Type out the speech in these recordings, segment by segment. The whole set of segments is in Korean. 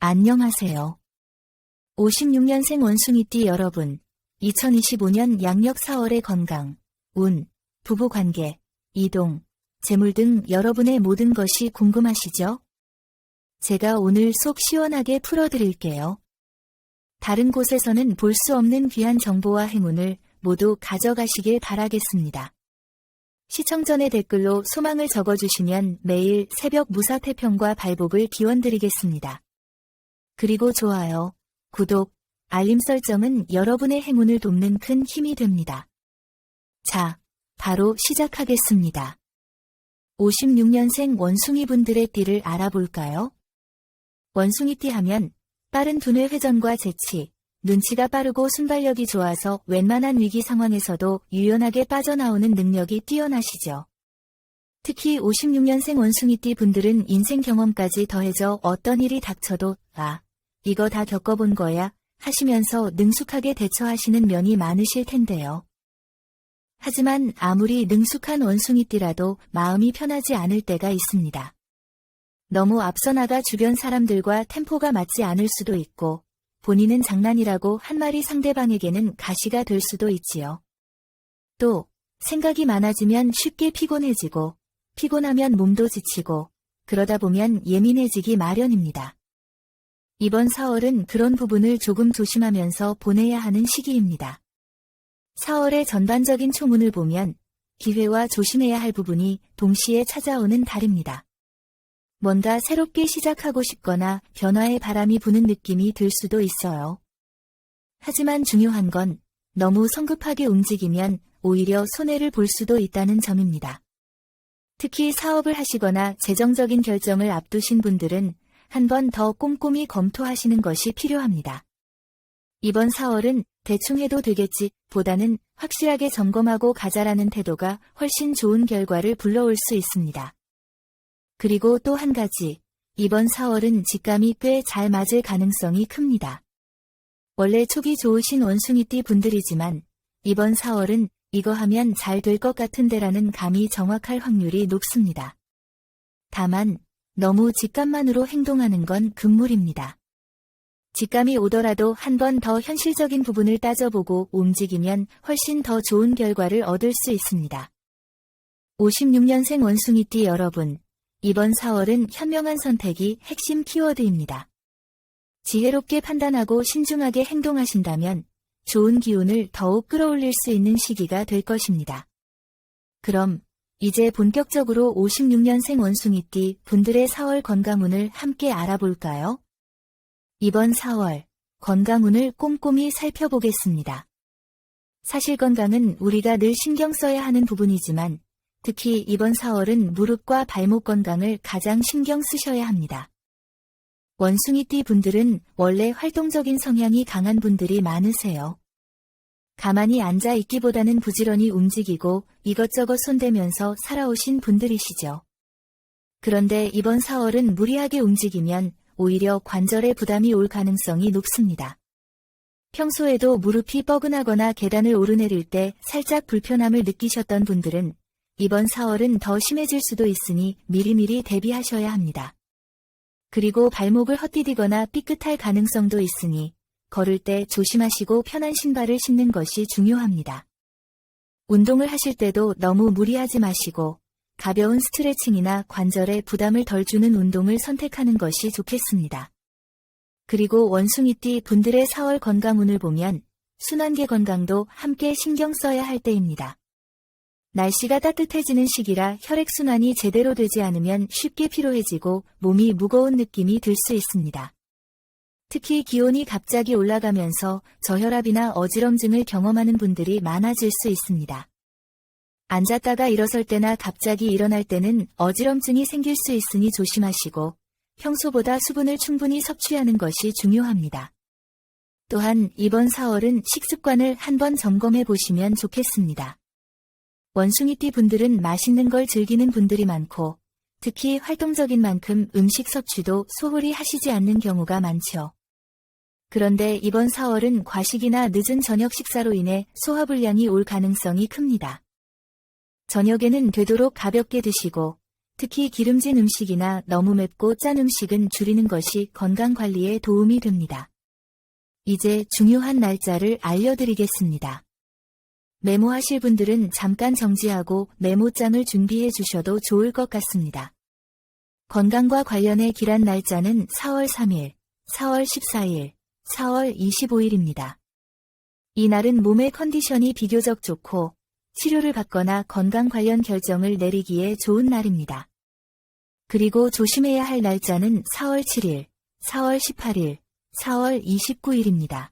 안녕하세요. 56년생 원숭이띠 여러분, 2025년 양력 4월의 건강, 운, 부부관계, 이동, 재물 등 여러분의 모든 것이 궁금하시죠? 제가 오늘 속 시원하게 풀어드릴게요. 다른 곳에서는 볼 수 없는 귀한 정보와 행운을 모두 가져가시길 바라겠습니다. 시청 전에 댓글로 소망을 적어주시면 매일 새벽 무사태평과 발복을 기원드리겠습니다. 그리고 좋아요, 구독, 알림 설정은 여러분의 행운을 돕는 큰 힘이 됩니다. 자, 바로 시작하겠습니다. 56년생 원숭이분들의 띠를 알아볼까요? 원숭이띠 하면 빠른 두뇌 회전과 재치, 눈치가 빠르고 순발력이 좋아서 웬만한 위기 상황에서도 유연하게 빠져나오는 능력이 뛰어나시죠. 특히 56년생 원숭이띠 분들은 인생 경험까지 더해져 어떤 일이 닥쳐도 이거 다 겪어본 거야 하시면서 능숙하게 대처하시는 면이 많으실 텐데요. 하지만 아무리 능숙한 원숭이띠라도 마음이 편하지 않을 때가 있습니다. 너무 앞서 나가 주변 사람들과 템포가 맞지 않을 수도 있고 본인은 장난이라고 한 말이 상대방에게는 가시가 될 수도 있지요. 또 생각이 많아지면 쉽게 피곤해지고 피곤하면 몸도 지치고 그러다 보면 예민해지기 마련입니다. 이번 4월은 그런 부분을 조금 조심하면서 보내야 하는 시기입니다. 4월의 전반적인 초문을 보면 기회와 조심해야 할 부분이 동시에 찾아오는 달입니다. 뭔가 새롭게 시작하고 싶거나 변화의 바람이 부는 느낌이 들 수도 있어요. 하지만 중요한 건 너무 성급하게 움직이면 오히려 손해를 볼 수도 있다는 점입니다. 특히 사업을 하시거나 재정적인 결정을 앞두신 분들은 한 번 더 꼼꼼히 검토하시는 것이 필요합니다. 이번 4월은 대충 해도 되겠지 보다는 확실하게 점검하고 가자라는 태도가 훨씬 좋은 결과를 불러올 수 있습니다. 그리고 또 한 가지, 이번 4월은 직감이 꽤 잘 맞을 가능성이 큽니다. 원래 촉이 좋으신 원숭이띠 분들이지만 이번 4월은 이거 하면 잘 될 것 같은데라는 감이 정확할 확률이 높습니다. 다만 너무 직감만으로 행동하는 건 금물입니다. 직감이 오더라도 한 번 더 현실적인 부분을 따져보고 움직이면 훨씬 더 좋은 결과를 얻을 수 있습니다. 56년생 원숭이띠 여러분, 이번 4월은 현명한 선택이 핵심 키워드입니다. 지혜롭게 판단하고 신중하게 행동하신다면 좋은 기운을 더욱 끌어올릴 수 있는 시기가 될 것입니다. 그럼 이제 본격적으로 56년생 원숭이띠 분들의 4월 건강운을 함께 알아볼까요? 이번 4월 건강운을 꼼꼼히 살펴보겠습니다. 사실 건강은 우리가 늘 신경 써야 하는 부분이지만 특히 이번 4월은 무릎과 발목 건강을 가장 신경 쓰셔야 합니다. 원숭이띠 분들은 원래 활동적인 성향이 강한 분들이 많으세요. 가만히 앉아 있기보다는 부지런히 움직이고 이것저것 손대면서 살아오신 분들이시죠. 그런데 이번 4월은 무리하게 움직이면 오히려 관절에 부담이 올 가능성이 높습니다. 평소에도 무릎이 뻐근하거나 계단을 오르내릴 때 살짝 불편함을 느끼셨던 분들은 이번 4월은 더 심해질 수도 있으니 미리미리 대비하셔야 합니다. 그리고 발목을 헛디디거나 삐끗할 가능성도 있으니 걸을 때 조심하시고 편한 신발을 신는 것이 중요합니다. 운동을 하실 때도 너무 무리하지 마시고 가벼운 스트레칭이나 관절에 부담을 덜 주는 운동을 선택하는 것이 좋겠습니다. 그리고 원숭이띠 분들의 4월 건강운을 보면 순환계 건강도 함께 신경 써야 할 때입니다. 날씨가 따뜻해지는 시기라 혈액순환이 제대로 되지 않으면 쉽게 피로해지고 몸이 무거운 느낌이 들 수 있습니다. 특히 기온이 갑자기 올라가면서 저혈압이나 어지럼증을 경험하는 분들이 많아질 수 있습니다. 앉았다가 일어설 때나 갑자기 일어날 때는 어지럼증이 생길 수 있으니 조심하시고 평소보다 수분을 충분히 섭취하는 것이 중요합니다. 또한 이번 4월은 식습관을 한번 점검해 보시면 좋겠습니다. 원숭이띠 분들은 맛있는 걸 즐기는 분들이 많고 특히 활동적인 만큼 음식 섭취도 소홀히 하시지 않는 경우가 많죠. 그런데 이번 4월은 과식이나 늦은 저녁 식사로 인해 소화불량이 올 가능성이 큽니다. 저녁에는 되도록 가볍게 드시고 특히 기름진 음식이나 너무 맵고 짠 음식은 줄이는 것이 건강 관리에 도움이 됩니다. 이제 중요한 날짜를 알려드리겠습니다. 메모하실 분들은 잠깐 정지하고 메모장을 준비해 주셔도 좋을 것 같습니다. 건강과 관련해 기란 날짜는 4월 3일, 4월 14일, 4월 25일입니다. 이날은 몸의 컨디션이 비교적 좋고 치료를 받거나 건강 관련 결정을 내리기에 좋은 날입니다. 그리고 조심해야 할 날짜는 4월 7일, 4월 18일, 4월 29일입니다.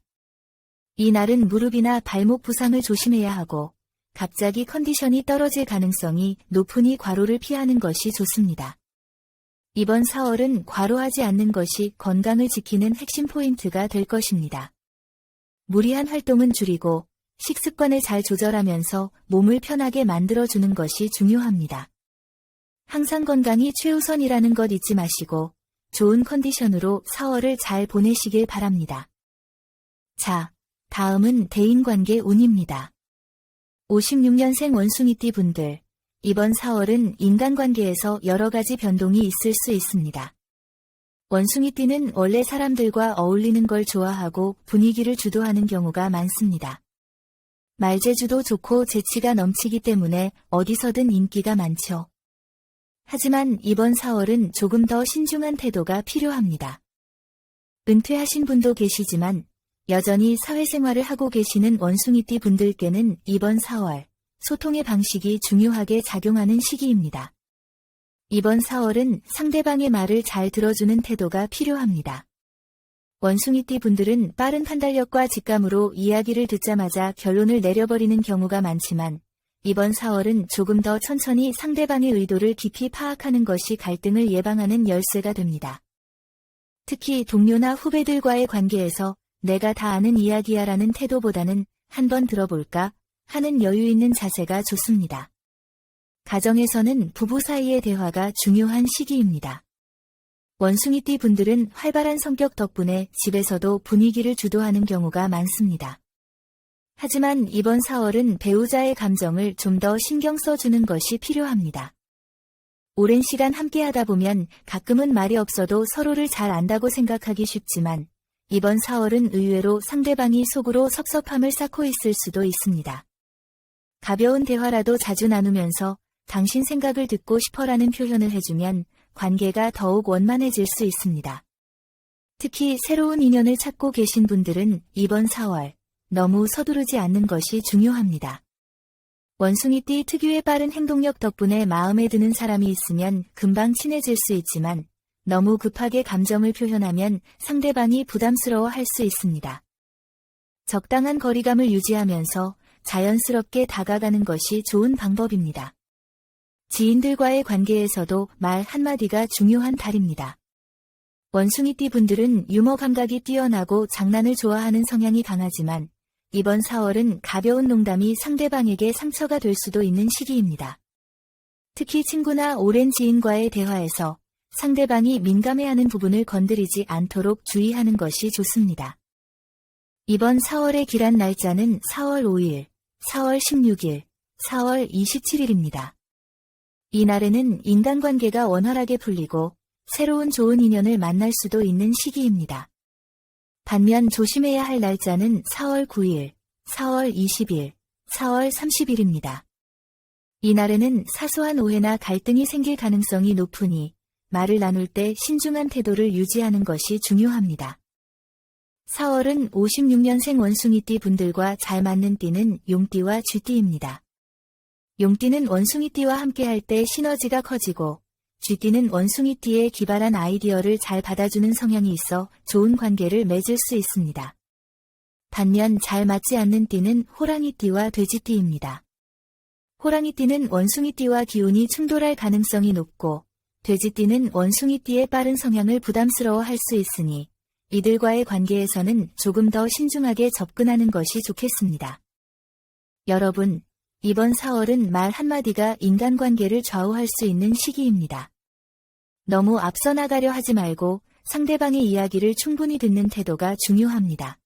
이 날은 무릎이나 발목 부상을 조심해야 하고 갑자기 컨디션이 떨어질 가능성이 높으니 과로를 피하는 것이 좋습니다. 이번 4월은 과로하지 않는 것이 건강을 지키는 핵심 포인트가 될 것입니다. 무리한 활동은 줄이고 식습관을 잘 조절하면서 몸을 편하게 만들어주는 것이 중요합니다. 항상 건강이 최우선이라는 것 잊지 마시고 좋은 컨디션으로 4월을 잘 보내시길 바랍니다. 자, 다음은 대인관계 운입니다. 56년생 원숭이띠 분들, 이번 4월은 인간관계에서 여러 가지 변동이 있을 수 있습니다. 원숭이띠는 원래 사람들과 어울리는 걸 좋아하고 분위기를 주도하는 경우가 많습니다. 말재주도 좋고 재치가 넘치기 때문에 어디서든 인기가 많죠. 하지만 이번 4월은 조금 더 신중한 태도가 필요합니다. 은퇴하신 분도 계시지만 여전히 사회생활을 하고 계시는 원숭이띠 분들께는 이번 4월 소통의 방식이 중요하게 작용하는 시기입니다. 이번 4월은 상대방의 말을 잘 들어주는 태도가 필요합니다. 원숭이띠 분들은 빠른 판단력과 직감으로 이야기를 듣자마자 결론을 내려버리는 경우가 많지만 이번 4월은 조금 더 천천히 상대방의 의도를 깊이 파악하는 것이 갈등을 예방하는 열쇠가 됩니다. 특히 동료나 후배들과의 관계에서 내가 다 아는 이야기야라는 태도보다는 한번 들어볼까 하는 여유 있는 자세가 좋습니다. 가정에서는 부부 사이의 대화가 중요한 시기입니다. 원숭이띠 분들은 활발한 성격 덕분에 집에서도 분위기를 주도하는 경우가 많습니다. 하지만 이번 4월은 배우자의 감정을 좀 더 신경 써주는 것이 필요합니다. 오랜 시간 함께 하다 보면 가끔은 말이 없어도 서로를 잘 안다고 생각하기 쉽지만 이번 4월은 의외로 상대방이 속으로 섭섭함을 쌓고 있을 수도 있습니다. 가벼운 대화라도 자주 나누면서 당신 생각을 듣고 싶어라는 표현을 해주면 관계가 더욱 원만해질 수 있습니다. 특히 새로운 인연을 찾고 계신 분들은 이번 4월 너무 서두르지 않는 것이 중요합니다. 원숭이띠 특유의 빠른 행동력 덕분에 마음에 드는 사람이 있으면 금방 친해질 수 있지만 너무 급하게 감정을 표현하면 상대방이 부담스러워할 수 있습니다. 적당한 거리감을 유지하면서 자연스럽게 다가가는 것이 좋은 방법입니다. 지인들과의 관계에서도 말 한마디가 중요한 달입니다. 원숭이띠 분들은 유머 감각이 뛰어나고 장난을 좋아하는 성향이 강하지만 이번 4월은 가벼운 농담이 상대방에게 상처가 될 수도 있는 시기입니다. 특히 친구나 오랜 지인과의 대화에서 상대방이 민감해하는 부분을 건드리지 않도록 주의하는 것이 좋습니다. 이번 4월의 기란 날짜는 4월 5일, 4월 16일, 4월 27일입니다. 이 날에는 인간관계가 원활하게 풀리고 새로운 좋은 인연을 만날 수도 있는 시기입니다. 반면 조심해야 할 날짜는 4월 9일, 4월 20일, 4월 30일입니다. 이 날에는 사소한 오해나 갈등이 생길 가능성이 높으니 말을 나눌 때 신중한 태도를 유지하는 것이 중요합니다. 4월은 56년생 원숭이띠 분들과 잘 맞는 띠는 용띠와 쥐띠입니다. 용띠는 원숭이띠와 함께할 때 시너지가 커지고 쥐띠는 원숭이띠의 기발한 아이디어를 잘 받아주는 성향이 있어 좋은 관계를 맺을 수 있습니다. 반면 잘 맞지 않는 띠는 호랑이띠와 돼지띠입니다. 호랑이띠는 원숭이띠와 기운이 충돌할 가능성이 높고 돼지띠는 원숭이띠의 빠른 성향을 부담스러워할 수 있으니 이들과의 관계에서는 조금 더 신중하게 접근하는 것이 좋겠습니다. 여러분, 이번 4월은 말 한마디가 인간관계를 좌우할 수 있는 시기입니다. 너무 앞서 나가려 하지 말고 상대방의 이야기를 충분히 듣는 태도가 중요합니다.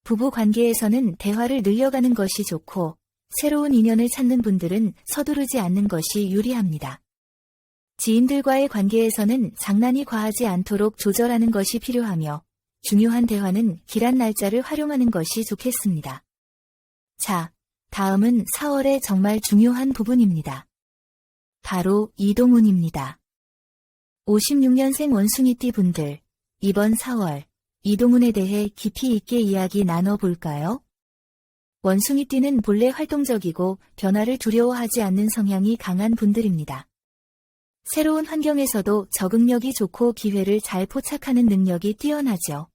부부 관계에서는 대화를 늘려가는 것이 좋고 새로운 인연을 찾는 분들은 서두르지 않는 것이 유리합니다. 지인들과의 관계에서는 장난이 과하지 않도록 조절하는 것이 필요하며 중요한 대화는 길한 날짜를 활용하는 것이 좋겠습니다. 자, 다음은 4월의 정말 중요한 부분입니다. 바로 이동운입니다. 56년생 원숭이띠 분들, 이번 4월 이동운에 대해 깊이 있게 이야기 나눠볼까요? 원숭이띠는 본래 활동적이고 변화를 두려워하지 않는 성향이 강한 분들입니다. 새로운 환경에서도 적응력이 좋고 기회를 잘 포착하는 능력이 뛰어나죠.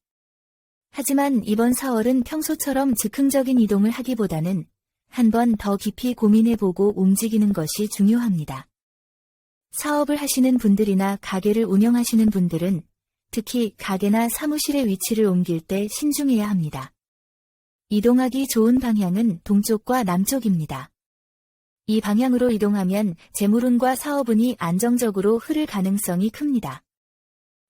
하지만 이번 4월은 평소처럼 즉흥적인 이동을 하기보다는 한 번 더 깊이 고민해보고 움직이는 것이 중요합니다. 사업을 하시는 분들이나 가게를 운영하시는 분들은 특히 가게나 사무실의 위치를 옮길 때 신중해야 합니다. 이동하기 좋은 방향은 동쪽과 남쪽입니다. 이 방향으로 이동하면 재물운과 사업운이 안정적으로 흐를 가능성이 큽니다.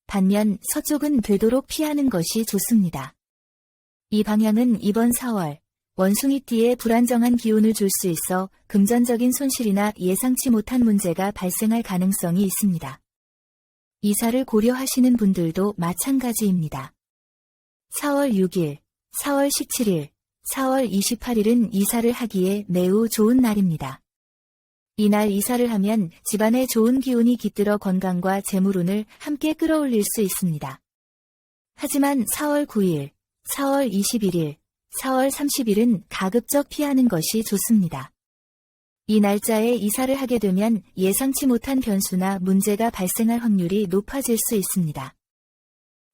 반면 서쪽은 되도록 피하는 것이 좋습니다. 이 방향은 이번 4월 원숭이띠에 불안정한 기운을 줄 수 있어 금전적인 손실이나 예상치 못한 문제가 발생할 가능성이 있습니다. 이사를 고려하시는 분들도 마찬가지입니다. 4월 6일, 4월 17일, 4월 28일은 이사를 하기에 매우 좋은 날입니다. 이날 이사를 하면 집안에 좋은 기운이 깃들어 건강과 재물운을 함께 끌어올릴 수 있습니다. 하지만 4월 9일, 4월 21일, 4월 30일은 가급적 피하는 것이 좋습니다. 이 날짜에 이사를 하게 되면 예상치 못한 변수나 문제가 발생할 확률이 높아질 수 있습니다.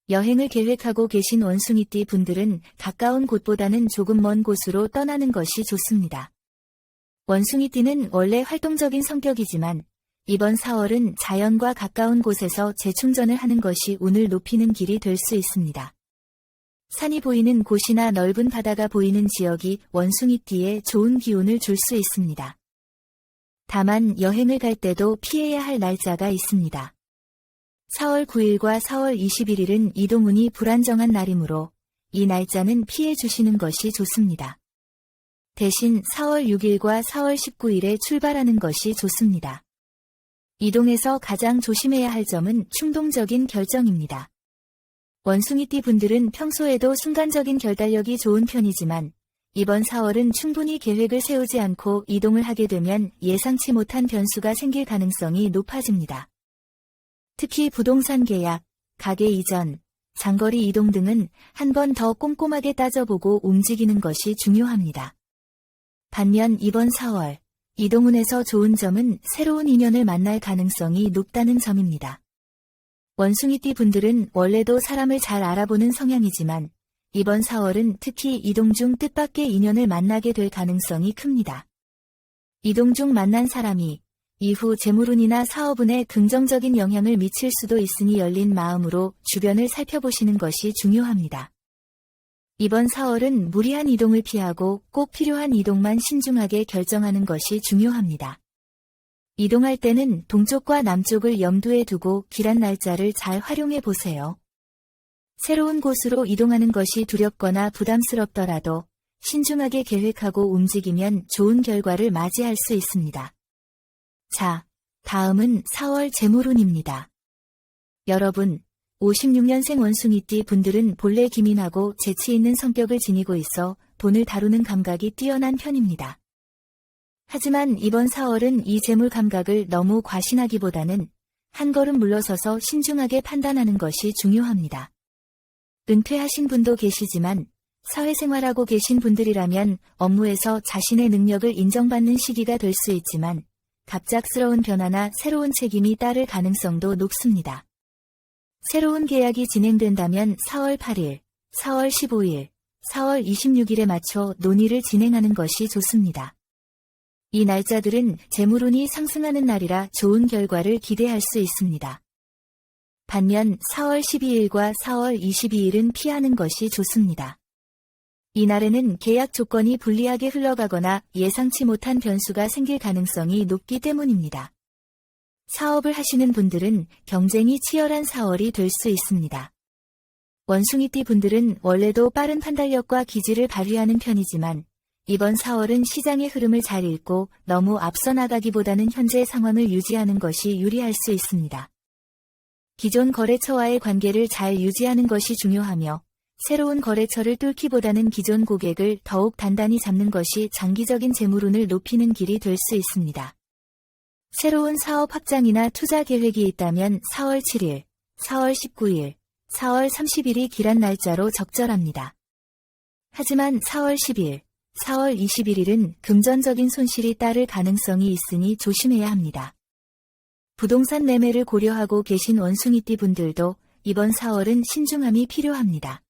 여행을 계획하고 계신 원숭이띠 분들은 가까운 곳보다는 조금 먼 곳으로 떠나는 것이 좋습니다. 원숭이띠는 원래 활동적인 성격이지만 이번 4월은 자연과 가까운 곳에서 재충전을 하는 것이 운을 높이는 길이 될 수 있습니다. 산이 보이는 곳이나 넓은 바다가 보이는 지역이 원숭이띠에 좋은 기운을 줄 수 있습니다. 다만 여행을 갈 때도 피해야 할 날짜가 있습니다. 4월 9일과 4월 21일은 이동운이 불안정한 날이므로 이 날짜는 피해 주시는 것이 좋습니다. 대신 4월 6일과 4월 19일에 출발하는 것이 좋습니다. 이동에서 가장 조심해야 할 점은 충동적인 결정입니다. 원숭이띠 분들은 평소에도 순간적인 결단력이 좋은 편이지만 이번 4월은 충분히 계획을 세우지 않고 이동을 하게 되면 예상치 못한 변수가 생길 가능성이 높아집니다. 특히 부동산 계약, 가게 이전, 장거리 이동 등은 한 번 더 꼼꼼하게 따져보고 움직이는 것이 중요합니다. 반면 이번 4월, 이동운에서 좋은 점은 새로운 인연을 만날 가능성이 높다는 점입니다. 원숭이띠 분들은 원래도 사람을 잘 알아보는 성향이지만 이번 4월은 특히 이동 중 뜻밖의 인연을 만나게 될 가능성이 큽니다. 이동 중 만난 사람이 이후 재물운이나 사업운에 긍정적인 영향을 미칠 수도 있으니 열린 마음으로 주변을 살펴보시는 것이 중요합니다. 이번 4월은 무리한 이동을 피하고 꼭 필요한 이동만 신중하게 결정하는 것이 중요합니다. 이동할 때는 동쪽과 남쪽을 염두에 두고 길한 날짜를 잘 활용해 보세요. 새로운 곳으로 이동하는 것이 두렵거나 부담스럽더라도 신중하게 계획하고 움직이면 좋은 결과를 맞이할 수 있습니다. 자, 다음은 4월 재물운입니다. 여러분, 56년생 원숭이띠 분들은 본래 기민하고 재치 있는 성격을 지니고 있어 돈을 다루는 감각이 뛰어난 편입니다. 하지만 이번 4월은 이 재물 감각을 너무 과신하기보다는 한 걸음 물러서서 신중하게 판단하는 것이 중요합니다. 은퇴하신 분도 계시지만 사회생활하고 계신 분들이라면 업무에서 자신의 능력을 인정받는 시기가 될 수 있지만 갑작스러운 변화나 새로운 책임이 따를 가능성도 높습니다. 새로운 계약이 진행된다면 4월 8일, 4월 15일, 4월 26일에 맞춰 논의를 진행하는 것이 좋습니다. 이 날짜들은 재물운이 상승하는 날이라 좋은 결과를 기대할 수 있습니다. 반면 4월 12일과 4월 22일은 피하는 것이 좋습니다. 이날에는 계약 조건이 불리하게 흘러가거나 예상치 못한 변수가 생길 가능성이 높기 때문입니다. 사업을 하시는 분들은 경쟁이 치열한 4월이 될 수 있습니다. 원숭이띠 분들은 원래도 빠른 판단력과 기지를 발휘하는 편이지만 이번 4월은 시장의 흐름을 잘 읽고 너무 앞서 나가기보다는 현재 상황을 유지하는 것이 유리할 수 있습니다. 기존 거래처와의 관계를 잘 유지하는 것이 중요하며 새로운 거래처를 뚫기보다는 기존 고객을 더욱 단단히 잡는 것이 장기적인 재물운을 높이는 길이 될 수 있습니다. 새로운 사업 확장이나 투자 계획이 있다면 4월 7일, 4월 19일, 4월 30일이 길한 날짜로 적절합니다. 하지만 4월 10일, 4월 21일은 금전적인 손실이 따를 가능성이 있으니 조심해야 합니다. 부동산 매매를 고려하고 계신 원숭이띠 분들도 이번 4월은 신중함이 필요합니다.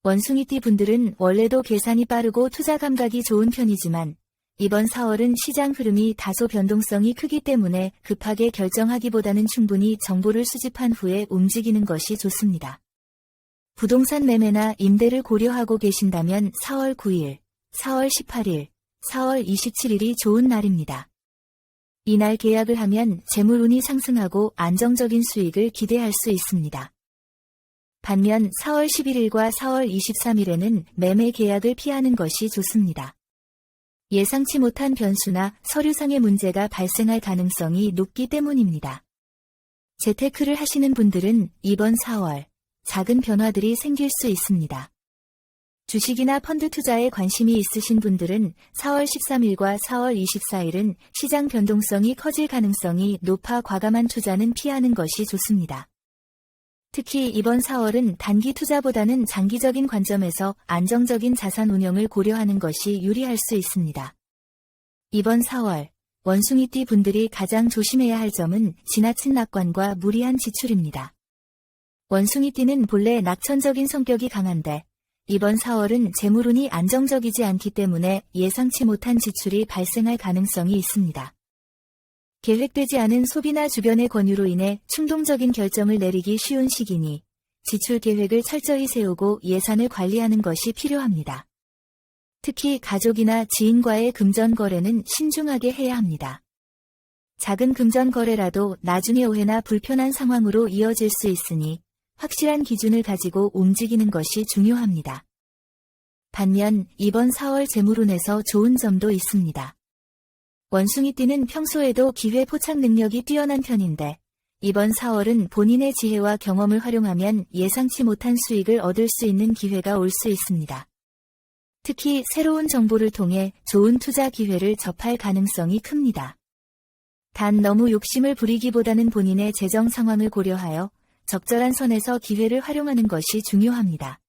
원숭이띠 분들은 원래도 계산이 빠르고 투자 감각이 좋은 편이지만 이번 4월은 시장 흐름이 다소 변동성이 크기 때문에 급하게 결정하기보다는 충분히 정보를 수집한 후에 움직이는 것이 좋습니다. 부동산 매매나 임대를 고려하고 계신다면 4월 9일, 4월 18일, 4월 27일이 좋은 날입니다. 이날 계약을 하면 재물운이 상승하고 안정적인 수익을 기대할 수 있습니다. 반면 4월 11일과 4월 23일에는 매매 계약을 피하는 것이 좋습니다. 예상치 못한 변수나 서류상의 문제가 발생할 가능성이 높기 때문입니다. 재테크를 하시는 분들은 이번 4월 작은 변화들이 생길 수 있습니다. 주식이나 펀드 투자에 관심이 있으신 분들은 4월 13일과 4월 24일은 시장 변동성이 커질 가능성이 높아 과감한 투자는 피하는 것이 좋습니다. 특히 이번 4월은 단기 투자보다는 장기적인 관점에서 안정적인 자산 운영을 고려하는 것이 유리할 수 있습니다. 이번 4월, 원숭이띠 분들이 가장 조심해야 할 점은 지나친 낙관과 무리한 지출입니다. 원숭이띠는 본래 낙천적인 성격이 강한데 이번 4월은 재물운이 안정적이지 않기 때문에 예상치 못한 지출이 발생할 가능성이 있습니다. 계획되지 않은 소비나 주변의 권유로 인해 충동적인 결정을 내리기 쉬운 시기니 지출 계획을 철저히 세우고 예산을 관리하는 것이 필요합니다. 특히 가족이나 지인과의 금전 거래는 신중하게 해야 합니다. 작은 금전 거래라도 나중에 오해나 불편한 상황으로 이어질 수 있으니 확실한 기준을 가지고 움직이는 것이 중요합니다. 반면 이번 4월 재물운에서 좋은 점도 있습니다. 원숭이띠는 평소에도 기회 포착 능력이 뛰어난 편인데 이번 4월은 본인의 지혜와 경험을 활용하면 예상치 못한 수익을 얻을 수 있는 기회가 올 수 있습니다. 특히 새로운 정보를 통해 좋은 투자 기회를 접할 가능성이 큽니다. 단 너무 욕심을 부리기보다는 본인의 재정 상황을 고려하여 적절한 선에서 기회를 활용하는 것이 중요합니다.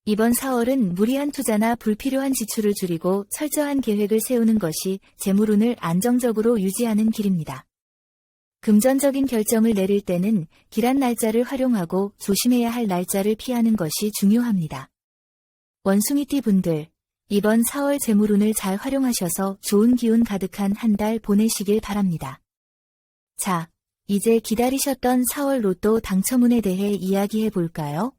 이번 4월은 무리한 투자나 불필요한 지출을 줄이고 철저한 계획을 세우는 것이 재물운을 안정적으로 유지하는 길입니다. 금전적인 결정을 내릴 때는 길한 날짜를 활용하고 조심해야 할 날짜를 피하는 것이 중요합니다. 원숭이띠 분들, 이번 4월 재물운을 잘 활용하셔서 좋은 기운 가득한 한 달 보내시길 바랍니다. 자, 이제 기다리셨던 4월 로또 당첨운에 대해 이야기해 볼까요?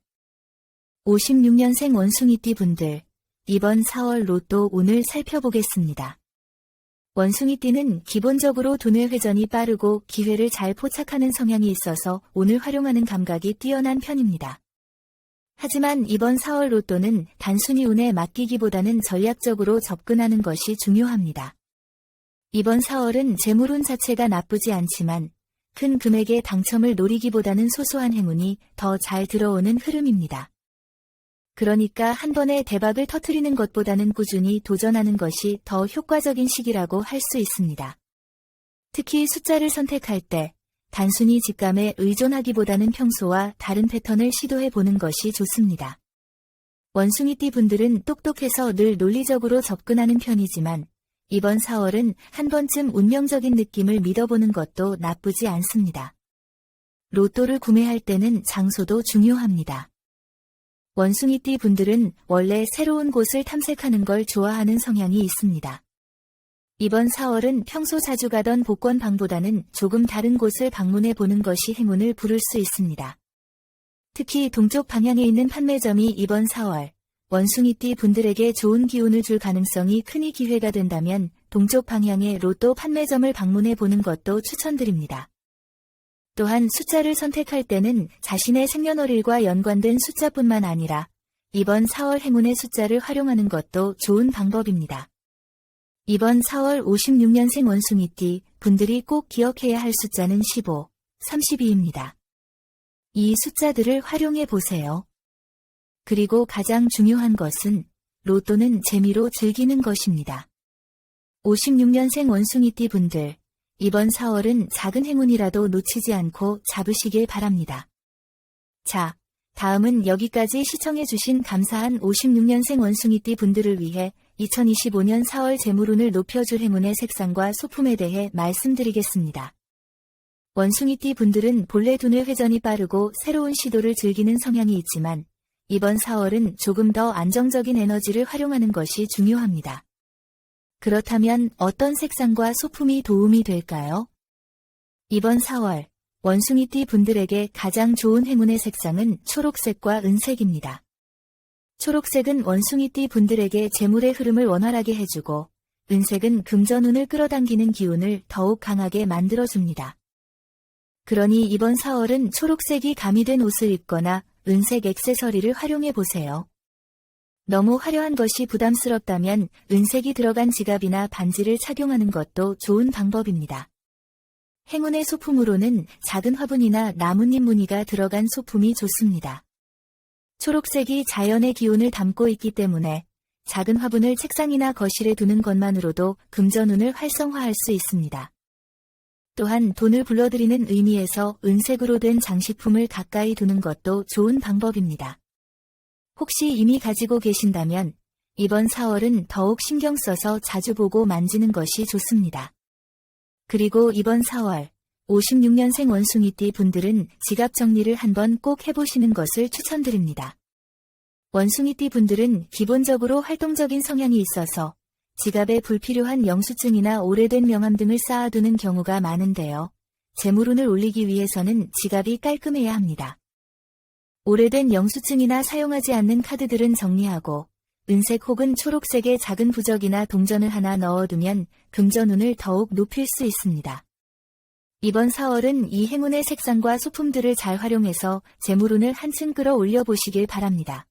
56년생 원숭이띠 분들, 이번 4월 로또 운을 살펴보겠습니다. 원숭이띠는 기본적으로 돈의 회전이 빠르고 기회를 잘 포착하는 성향이 있어서 운을 활용하는 감각이 뛰어난 편입니다. 하지만 이번 4월 로또는 단순히 운에 맡기기보다는 전략적으로 접근하는 것이 중요합니다. 이번 4월은 재물운 자체가 나쁘지 않지만 큰 금액의 당첨을 노리기보다는 소소한 행운이 더 잘 들어오는 흐름입니다. 그러니까 한 번에 대박을 터뜨리는 것보다는 꾸준히 도전하는 것이 더 효과적인 시기라고 할 수 있습니다. 특히 숫자를 선택할 때 단순히 직감에 의존하기보다는 평소와 다른 패턴을 시도해 보는 것이 좋습니다. 원숭이띠 분들은 똑똑해서 늘 논리적으로 접근하는 편이지만 이번 4월은 한 번쯤 운명적인 느낌을 믿어보는 것도 나쁘지 않습니다. 로또를 구매할 때는 장소도 중요합니다. 원숭이띠 분들은 원래 새로운 곳을 탐색하는 걸 좋아하는 성향이 있습니다. 이번 4월은 평소 자주 가던 복권방보다는 조금 다른 곳을 방문해 보는 것이 행운을 부를 수 있습니다. 특히 동쪽 방향에 있는 판매점이 이번 4월 원숭이띠 분들에게 좋은 기운을 줄 가능성이 크니 기회가 된다면 동쪽 방향의 로또 판매점을 방문해 보는 것도 추천드립니다. 또한 숫자를 선택할 때는 자신의 생년월일과 연관된 숫자뿐만 아니라 이번 4월 행운의 숫자를 활용하는 것도 좋은 방법입니다. 이번 4월 56년생 원숭이띠 분들이 꼭 기억해야 할 숫자는 15, 32입니다. 이 숫자들을 활용해 보세요. 그리고 가장 중요한 것은 로또는 재미로 즐기는 것입니다. 56년생 원숭이띠 분들, 이번 4월은 작은 행운이라도 놓치지 않고 잡으시길 바랍니다. 자, 다음은 여기까지 시청해주신 감사한 56년생 원숭이띠 분들을 위해 2025년 4월 재물운을 높여줄 행운의 색상과 소품에 대해 말씀드리겠습니다. 원숭이띠 분들은 본래 두뇌 회전이 빠르고 새로운 시도를 즐기는 성향이 있지만 이번 4월은 조금 더 안정적인 에너지를 활용하는 것이 중요합니다. 그렇다면 어떤 색상과 소품이 도움이 될까요? 이번 4월 원숭이띠 분들에게 가장 좋은 행운의 색상은 초록색과 은색입니다. 초록색은 원숭이띠 분들에게 재물의 흐름을 원활하게 해주고 은색은 금전운을 끌어당기는 기운을 더욱 강하게 만들어줍니다. 그러니 이번 4월은 초록색이 가미된 옷을 입거나 은색 액세서리를 활용해 보세요. 너무 화려한 것이 부담스럽다면 은색이 들어간 지갑이나 반지를 착용하는 것도 좋은 방법입니다. 행운의 소품으로는 작은 화분이나 나뭇잎 무늬가 들어간 소품이 좋습니다. 초록색이 자연의 기운을 담고 있기 때문에 작은 화분을 책상이나 거실에 두는 것만으로도 금전운을 활성화할 수 있습니다. 또한 돈을 불러들이는 의미에서 은색으로 된 장식품을 가까이 두는 것도 좋은 방법입니다. 혹시 이미 가지고 계신다면 이번 4월은 더욱 신경 써서 자주 보고 만지는 것이 좋습니다. 그리고 이번 4월 56년생 원숭이띠 분들은 지갑 정리를 한번 꼭 해보시는 것을 추천드립니다. 원숭이띠 분들은 기본적으로 활동적인 성향이 있어서 지갑에 불필요한 영수증이나 오래된 명함 등을 쌓아두는 경우가 많은데요. 재물운을 올리기 위해서는 지갑이 깔끔해야 합니다. 오래된 영수증이나 사용하지 않는 카드들은 정리하고 은색 혹은 초록색의 작은 부적이나 동전을 하나 넣어두면 금전운을 더욱 높일 수 있습니다. 이번 4월은 이 행운의 색상과 소품들을 잘 활용해서 재물운을 한층 끌어올려 보시길 바랍니다.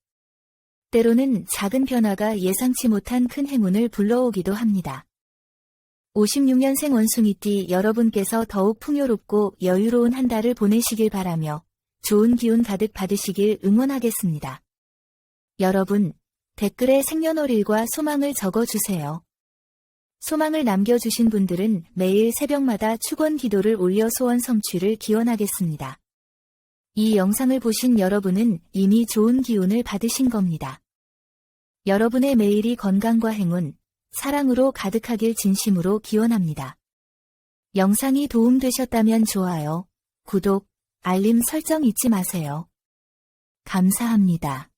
때로는 작은 변화가 예상치 못한 큰 행운을 불러오기도 합니다. 56년생 원숭이띠 여러분께서 더욱 풍요롭고 여유로운 한 달을 보내시길 바라며 좋은 기운 가득 받으시길 응원하겠습니다. 여러분, 댓글에 생년월일과 소망을 적어주세요. 소망을 남겨주신 분들은 매일 새벽마다 축원 기도를 올려 소원 성취를 기원하겠습니다. 이 영상을 보신 여러분은 이미 좋은 기운을 받으신 겁니다. 여러분의 매일이 건강과 행운, 사랑으로 가득하길 진심으로 기원합니다. 영상이 도움되셨다면 좋아요, 구독, 알림 설정 잊지 마세요. 감사합니다.